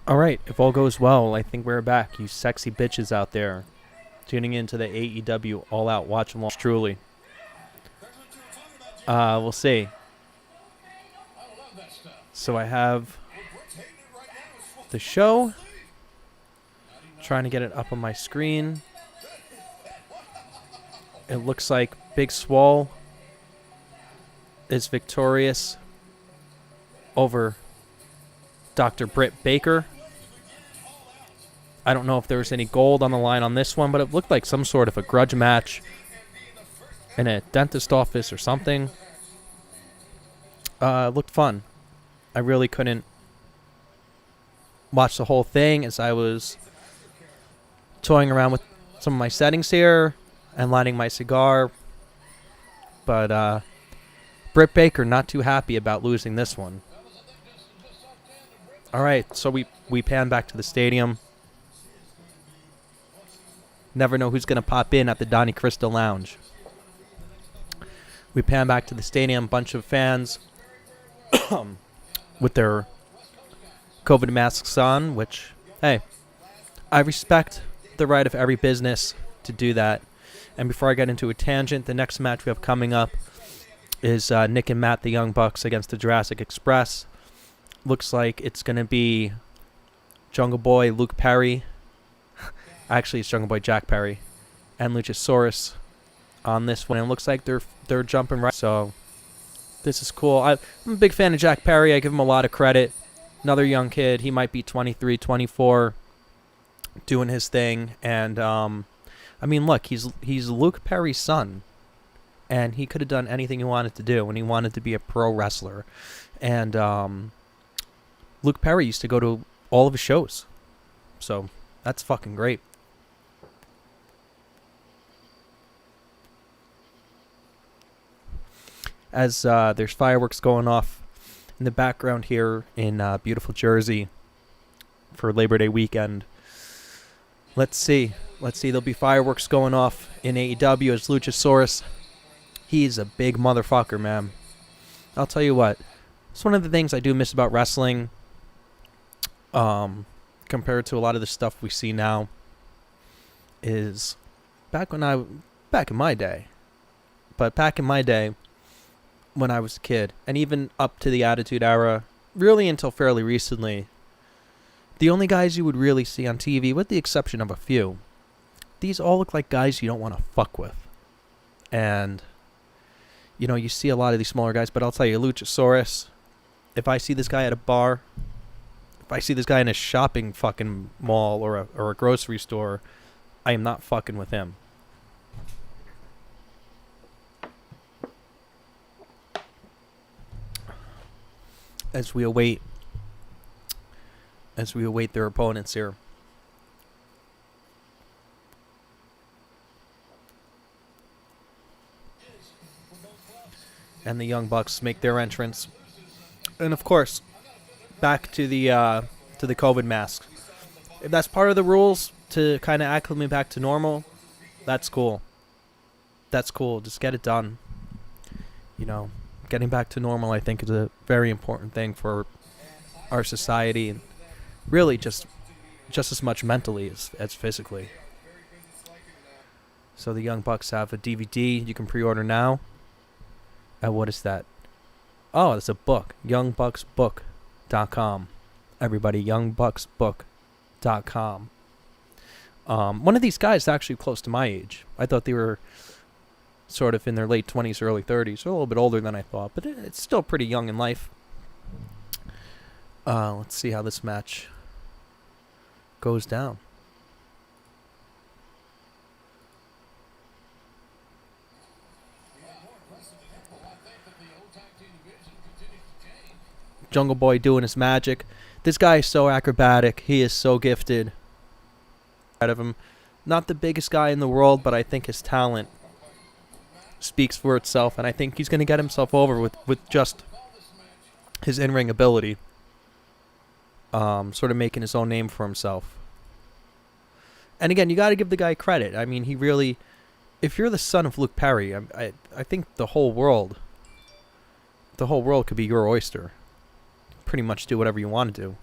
Alright, if all goes well, I think we're back. You sexy bitches out there tuning into the AEW All Out Watch Along. Truly. We'll see. So I have the show. Trying to get it up on my screen. It looks like Big Swole is victorious over Dr. Britt Baker. I don't know if there was any gold on the line on this one, but it looked like some sort of a grudge match in a dentist office or something. It looked fun. I really couldn't watch the whole thing as I was toying around with some of my settings here and lighting my cigar. But Britt Baker not too happy about losing this one. All right, so we pan back to the stadium. Never know who's going to pop in at the Donnie Crystal Lounge. We pan back to the stadium, bunch of fans with their COVID masks on, which, hey, I respect the right of every business to do that. And before I get into a tangent, the next match we have coming up is Nick and Matt, the Young Bucks, against the Jurassic Express. Looks like it's going to be Jungle Boy, Luke Perry. Actually, it's Jungle Boy Jack Perry and Luchasaurus on this one. It looks like they're jumping right. So this is cool. I'm a big fan of Jack Perry. I give him a lot of credit. Another young kid. He might be 23, 24, doing his thing. And I mean, look, he's Luke Perry's son, and he could have done anything he wanted to do when he wanted to be a pro wrestler. And Luke Perry used to go to all of his shows, so that's fucking great. As there's fireworks going off in the background here in beautiful Jersey for Labor Day weekend. Let's see. There'll be fireworks going off in AEW as Luchasaurus. He's a big motherfucker, man. I'll tell you what. It's one of the things I do miss about wrestling, compared to a lot of the stuff we see now, is back in my day. But back in my day, when I was a kid, and even up to the Attitude Era, really until fairly recently, the only guys you would really see on TV, with the exception of a few, these all look like guys you don't want to fuck with. And, you know, you see a lot of these smaller guys, but I'll tell you, Luchasaurus, if I see this guy at a bar, if I see this guy in a shopping fucking mall or a grocery store, I am not fucking with him. As we await their opponents here. And the Young Bucks make their entrance. And of course, back to the COVID mask. If that's part of the rules to kind of acclimate back to normal, that's cool. That's cool. Just get it done. You know, getting back to normal, I think, is a very important thing for our society, and really just as much mentally as physically. So the Young Bucks have a DVD you can pre-order now. What is that? Oh, it's a book. YoungBucksBook.com. Everybody, YoungBucksBook.com. One of these guys is actually close to my age. I thought they were sort of in their late 20s, early 30s. A little bit older than I thought, but it's still pretty young in life. Let's see how this match goes down. Jungle Boy doing his magic. This guy is so acrobatic. He is so gifted. Out of him, not the biggest guy in the world, but I think his talent speaks for itself, and I think he's going to get himself over with just his in-ring ability. Sort of making his own name for himself. And again, you got to give the guy credit. I mean, he really, if you're the son of Luke Perry, I think the whole world could be your oyster. Pretty much do whatever you want to do.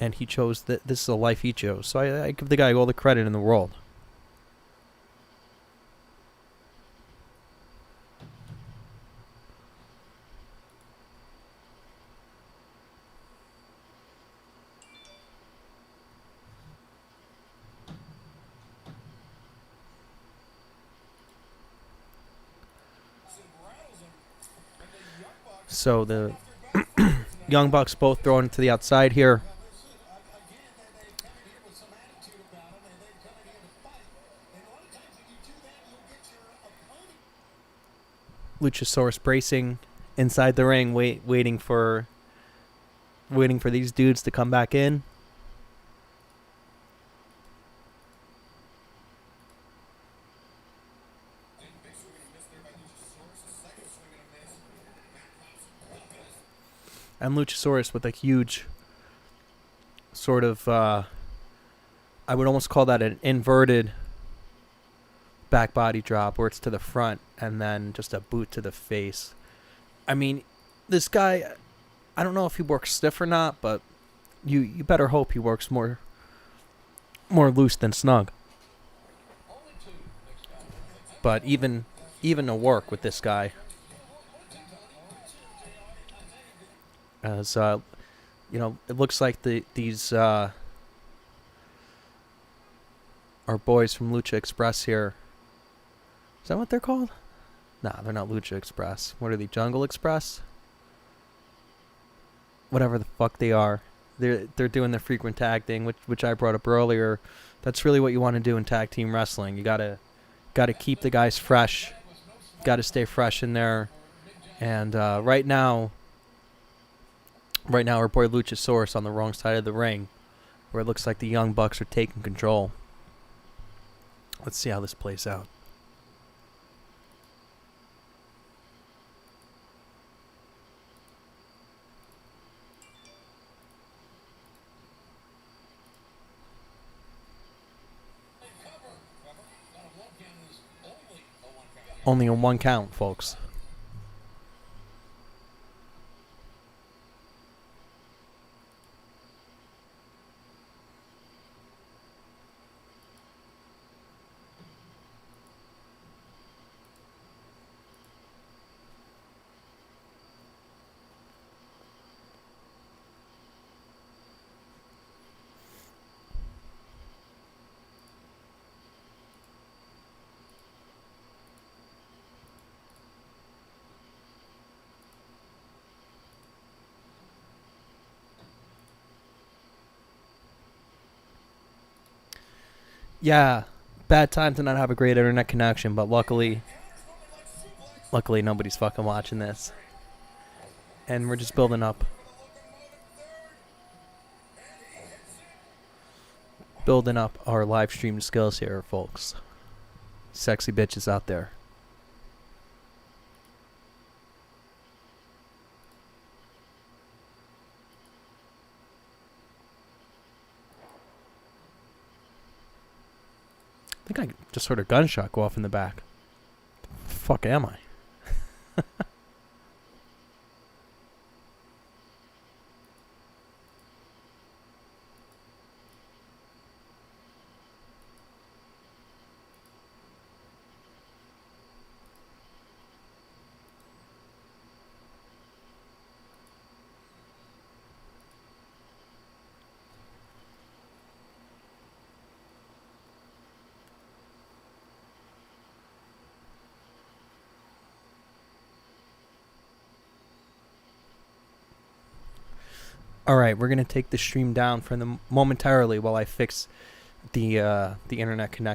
and he chose that. This is a life he chose. So I give the guy all the credit in the world. So the Young Bucks both throwing it to the outside here. Luchasaurus bracing inside the ring, waiting for these dudes to come back in. And Luchasaurus with a huge sort of, I would almost call that an inverted back body drop, where it's to the front and then just a boot to the face. I mean, this guy, I don't know if he works stiff or not, but you better hope he works more loose than snug. But even to work with this guy, as it looks like these our boys from Lucha Express here. Is that what they're called? Nah, they're not Lucha Express. What are they? Jungle Express? Whatever the fuck they are. They're doing the frequent tag thing, which I brought up earlier. That's really what you want to do in tag team wrestling. You gotta keep the guys fresh. Gotta stay fresh in there. And right now our boy Luchasaurus on the wrong side of the ring, where it looks like the Young Bucks are taking control. Let's see how this plays out. Only on one count, folks. Yeah, bad time to not have a great internet connection, but luckily nobody's fucking watching this. And we're just building up our live stream skills here, folks. Sexy bitches out there. I think I just heard a gunshot go off in the back. The fuck am I? All right, we're gonna take the stream down for momentarily while I fix the internet connection.